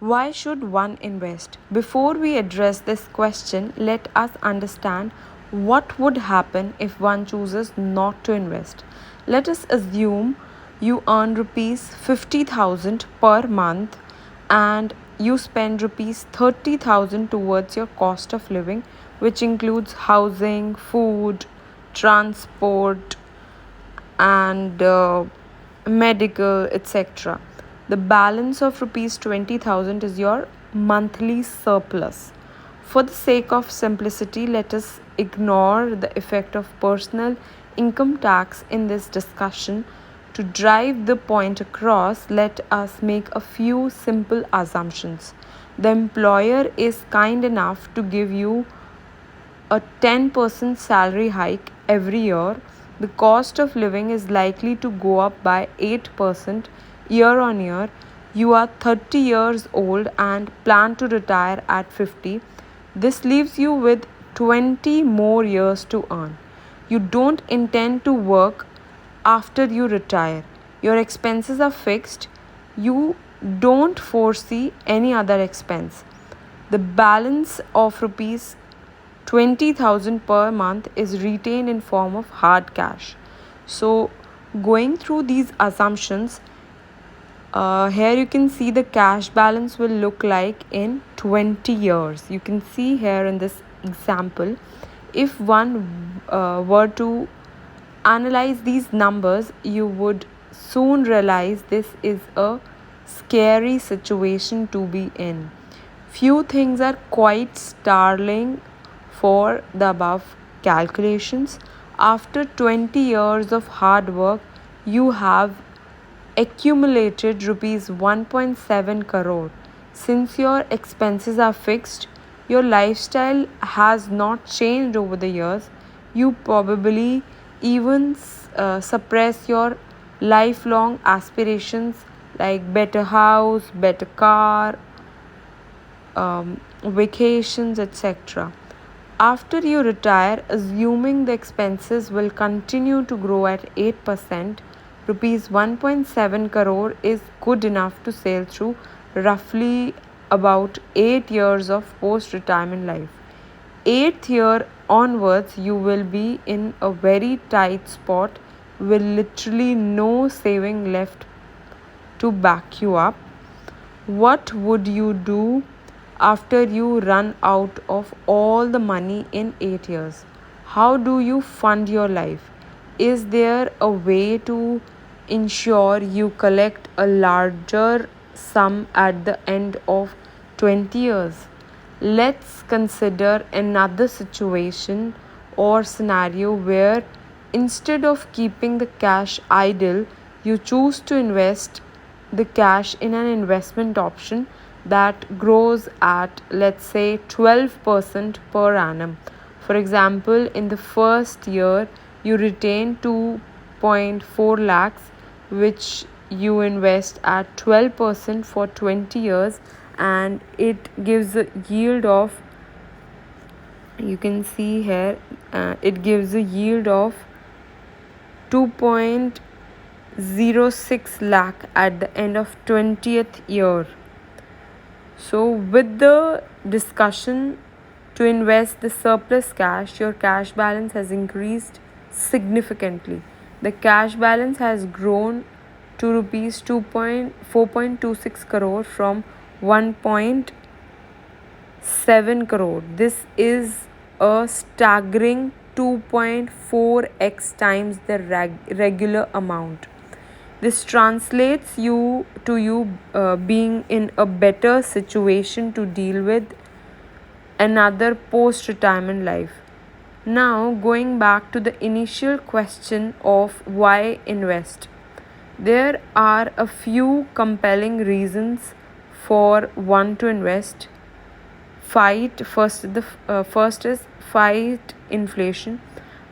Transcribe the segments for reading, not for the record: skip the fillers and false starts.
Why should one invest? Before we address this question, let us understand what would happen if one chooses not to invest. Let us assume you earn rupees 50,000 per month and you spend rupees 30,000 towards your cost of living, which includes housing, food, transport, and medical, etc. The balance of rupees 20,000 is your monthly surplus. For the sake of simplicity, let us ignore the effect of personal income tax in this discussion. To drive the point across, let us make a few simple assumptions. The employer is kind enough to give you a 10% salary hike every year. The cost of living is likely to go up by 8% year on year. You are 30 years old and plan to retire at 50. This leaves you with 20 more years to earn. You don't intend to work after you retire. Your expenses are fixed. You don't foresee any other expense. The balance of rupees 20,000 per month is retained in form of hard cash. So going through these assumptions, here you can see the cash balance will look like in 20 years. You can see here in this example, if one were to analyze these numbers, you would soon realize this is a scary situation to be in. Few things are quite startling for the above calculations. After 20 years of hard work, you have accumulated rupees 1.7 crore. Since your expenses are fixed, your lifestyle has not changed over the years. You probably even suppress your lifelong aspirations like better house, better car, vacations, etc. After you retire, assuming the expenses will continue to grow at 8%, rupees 1.7 crore is good enough to sail through roughly about 8 years of post retirement life. 8th year onwards, you will be in a very tight spot with literally no saving left to back you up. What would you do after you run out of all the money in 8 years? How do you fund your life? Is there a way to ensure you collect a larger sum at the end of 20 years? Let's consider another situation or scenario where instead of keeping the cash idle, you choose to invest the cash in an investment option that grows at, let's say, 12% per annum. For example, in the first year, you retain 2.4 lakhs, which you invest at 12% for 20 years, and it gives a yield of, you can see here, it gives a yield of 2.06 lakh at the end of 20th year. So with the discussion to invest the surplus cash, your cash balance has increased significantly. The cash balance has grown to rupees 4.26 crore from 1.7 crore. This is a staggering 2.4x times the regular amount. This translates you to being in a better situation to deal with another post retirement life. Now, going back to the initial question of why invest, there are a few compelling reasons for one to invest. First is fight inflation.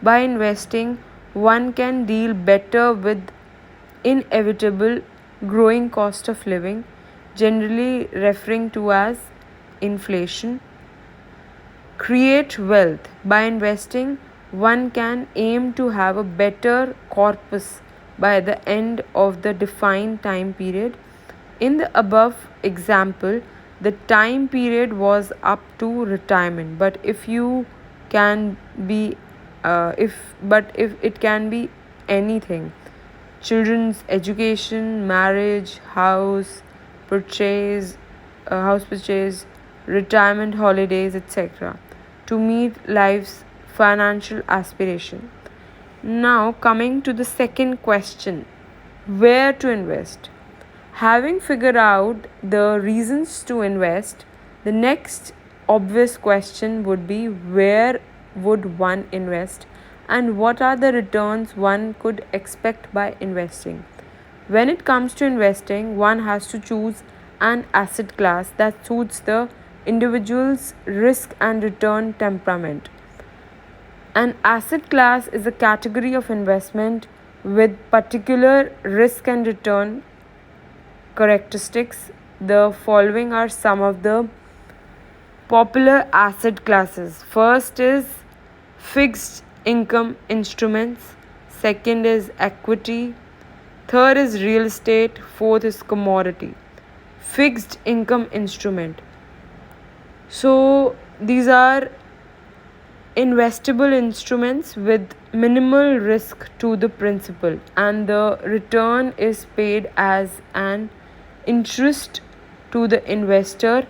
By investing, one can deal better with inevitable growing cost of living, generally referring to as inflation. Create wealth. By investing, one can aim to have a better corpus by the end of the defined time period. In the above example, The time period was up to retirement, but if you can be if it can be anything: children's education, marriage, house purchase, retirement holidays, etc., to meet life's financial aspiration. Now, coming to the second question: where to invest? Having figured out the reasons to invest, the next obvious question would be: where would one invest, and what are the returns one could expect by investing? When it comes to investing, one has to choose an asset class that suits the individual's risk and return temperament. An asset class is a category of investment with particular risk and return characteristics. The following are some of the popular asset classes. First is fixed income instruments, second is equity, third is real estate, fourth is commodity. Fixed income instrument. So these are investable instruments with minimal risk to the principal, and the return is paid as an interest to the investor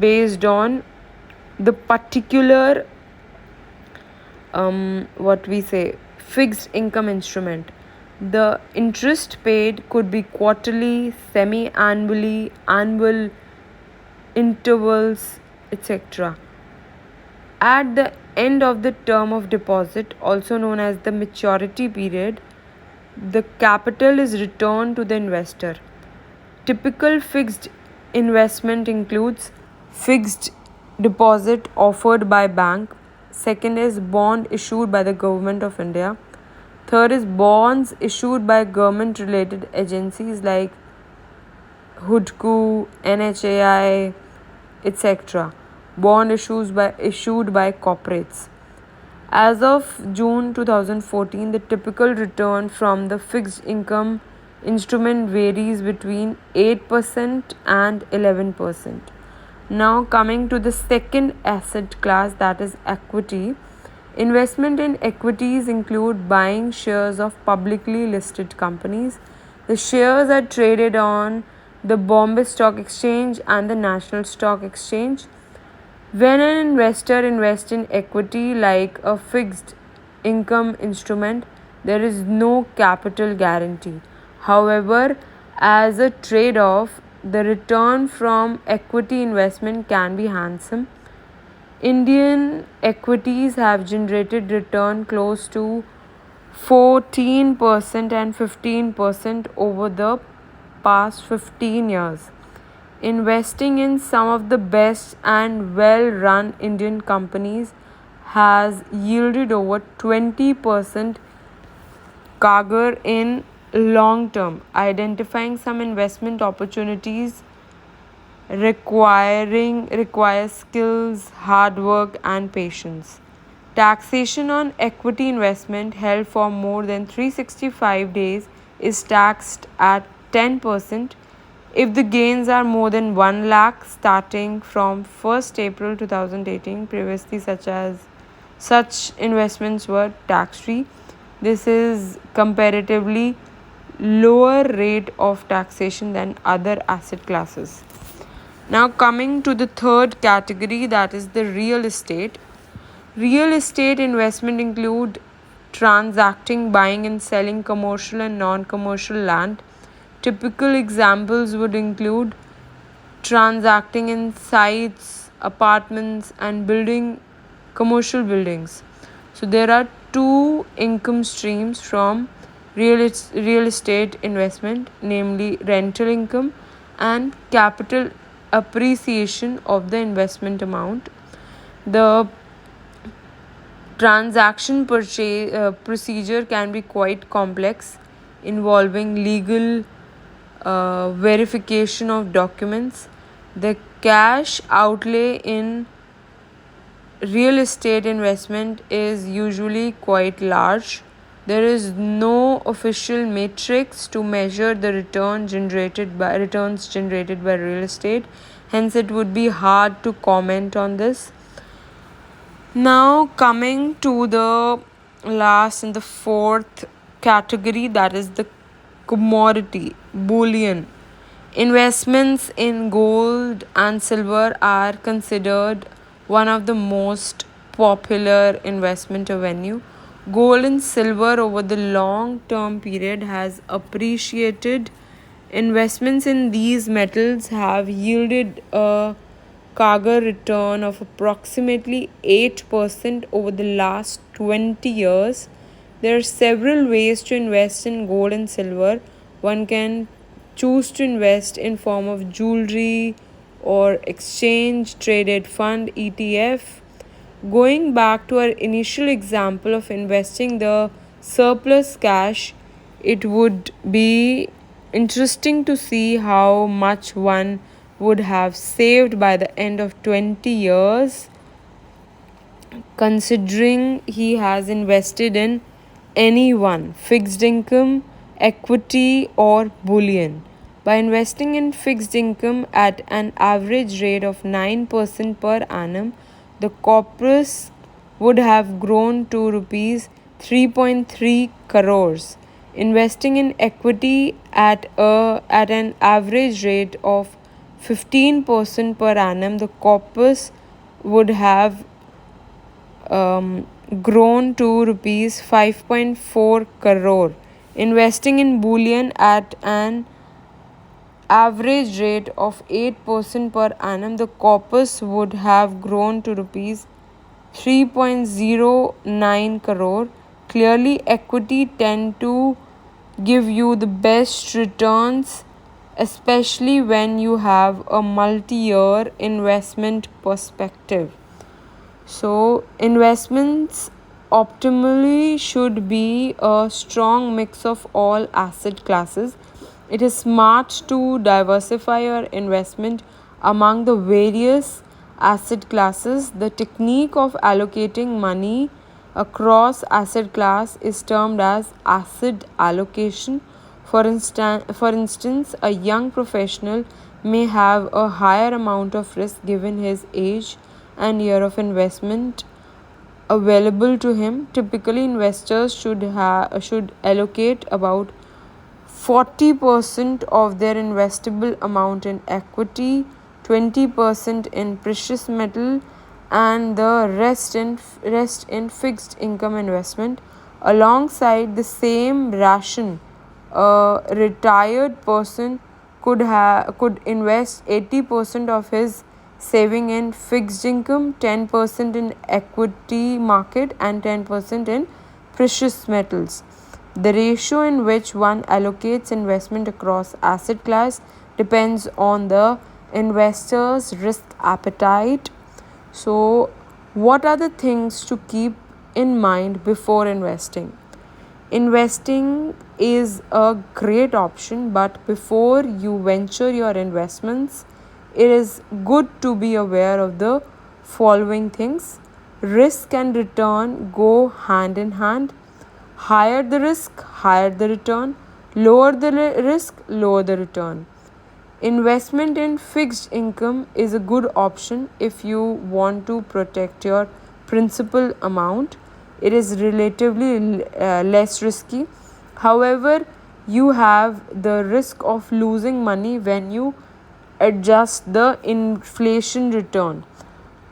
based on the particular what we say fixed income instrument. The interest paid could be quarterly, semi annually, annual intervals, etc. At the end of the term of deposit, also known as the maturity period, the capital is returned to the investor. Typical fixed investment includes fixed deposit offered by bank. Second is bond issued by the government of India. Third is bonds issued by government related agencies like HUDCO, NHAI, etc. Bond issued by corporates. As of June 2014, the typical return from the fixed income instrument varies between 8% and 11%. Now, coming to the second asset class, that is equity. Investment in equities include buying shares of publicly listed companies. The shares are traded on the Bombay Stock Exchange and the National Stock Exchange. When an investor invests in equity like a fixed income instrument, there is no capital guarantee. However, as a trade off, the return from equity investment can be handsome. Indian equities have generated return close to 14% and 15% over the past 15 years. Investing in some of the best and well run Indian companies has yielded over 20% CAGR in long term. Identifying some investment opportunities requires skills, hard work, and patience. Taxation on equity investment held for more than 365 days is taxed at 10% if the gains are more than 1 lakh starting from 1st April 2018. Previously, such investments were tax free. This is comparatively lower rate of taxation than other asset classes. Now, coming to the third category, that is the real estate. Real estate investment include transacting, buying and selling commercial and non-commercial land. Typical examples would include transacting in sites, apartments, and building commercial buildings. So there are two income streams from real estate investment, namely rental income and capital appreciation of the investment amount. The transaction procedure can be quite complex, involving legal verification of documents. The cash outlay in real estate investment is usually quite large. There is no official matrix to measure the returns generated by real estate. Hence, it would be hard to comment on this. Now, coming to the last and the fourth category, that is the commodity, bullion. Investments in gold and silver are considered one of the most popular investment avenue. Gold and silver over the long term period has appreciated. Investments in these metals have yielded a CAGR return of approximately 8% over the last 20 years. There are several ways to invest in gold and silver. One can choose to invest in form of jewelry or exchange traded fund ETF. Going back to our initial example of investing the surplus cash, it would be interesting to see how much one would have saved by the end of 20 years, considering he has invested in any one fixed income, equity, or bullion. By investing in fixed income at an average rate of 9% per annum, the corpus would have grown to rupees 3.3 crores. Investing in equity at an average rate of 15% per annum, the corpus would have grown to rupees 5.4 crore. Investing in bullion at an average rate of 8% per annum, the corpus would have grown to rupees 3.09 crore. Clearly, equity tend to give you the best returns, especially when you have a multi-year investment perspective. So, investments optimally should be a strong mix of all asset classes. It is smart to diversify your investment among the various asset classes. The technique of allocating money across asset class is termed as asset allocation. For instance, a young professional may have a higher amount of risk given his age and year of investment available to him. Typically, investors should allocate about 40% of their investable amount in equity, 20% in precious metal, and the rest in fixed income investment. Alongside the same ration, a retired person could invest 80% of his saving in fixed income, 10% in equity market, and 10% in precious metals. The ratio in which one allocates investment across asset class depends on the investor's risk appetite. So, what are the things to keep in mind before investing? Investing is a great option, but before you venture your investments, it is good to be aware of the following things. Risk and return go hand in hand. Higher the risk, higher the return. Lower the risk, lower the return. Investment in fixed income is a good option if you want to protect your principal amount. It is relatively less risky. However, you have the risk of losing money when you adjust the inflation return.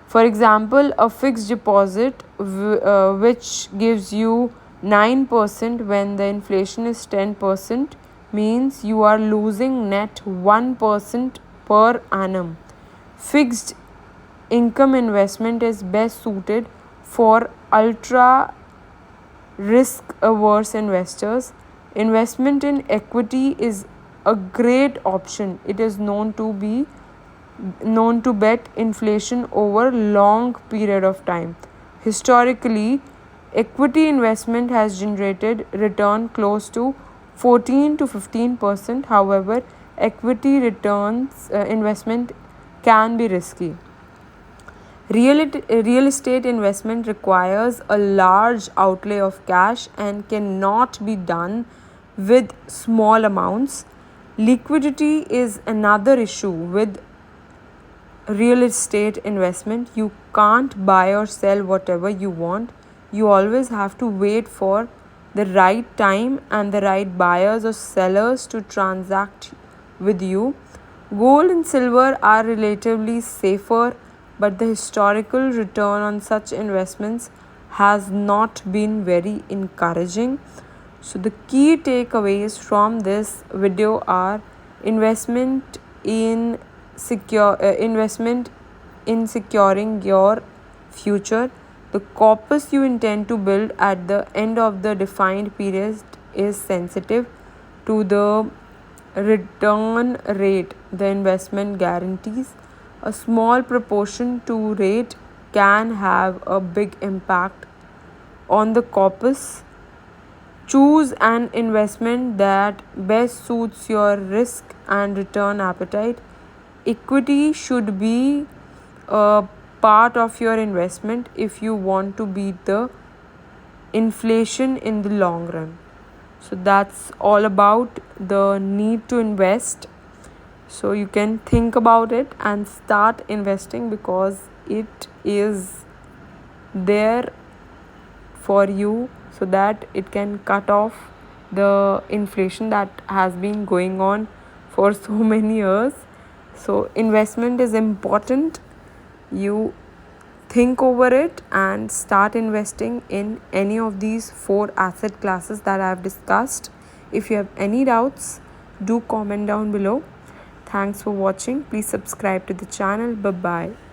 For example, a fixed deposit which gives you 9% when the inflation is 10% means you are losing net 1% per annum. Fixed income investment is best suited for ultra risk averse investors. Investment in equity is a great option. It is known to bet inflation over long period of time. Historically, equity investment has generated return close to 14 to 15%. However, equity returns investment can be risky. Real estate investment requires a large outlay of cash and cannot be done with small amounts. Liquidity is another issue with real estate investment. You can't buy or sell whatever you want. You always have to wait for the right time and the right buyers or sellers to transact with you. Gold and silver are relatively safer, but the historical return on such investments has not been very encouraging. So the key takeaways from this video are investment in investment in securing your future. The corpus you intend to build at the end of the defined period is sensitive to the return rate the investment guarantees. A small proportion to rate can have a big impact on the corpus. Choose an investment that best suits your risk and return appetite. Equity should be a part of your investment if you want to beat the inflation in the long run. So that's all about the need to invest. So you can think about it and start investing because it is there for you so that it can cut off the inflation that has been going on for so many years. So investment is important. You think over it and start investing in any of these four asset classes that I have discussed. If you have any doubts, do comment down below. Thanks for watching. Please subscribe to the channel. Bye bye.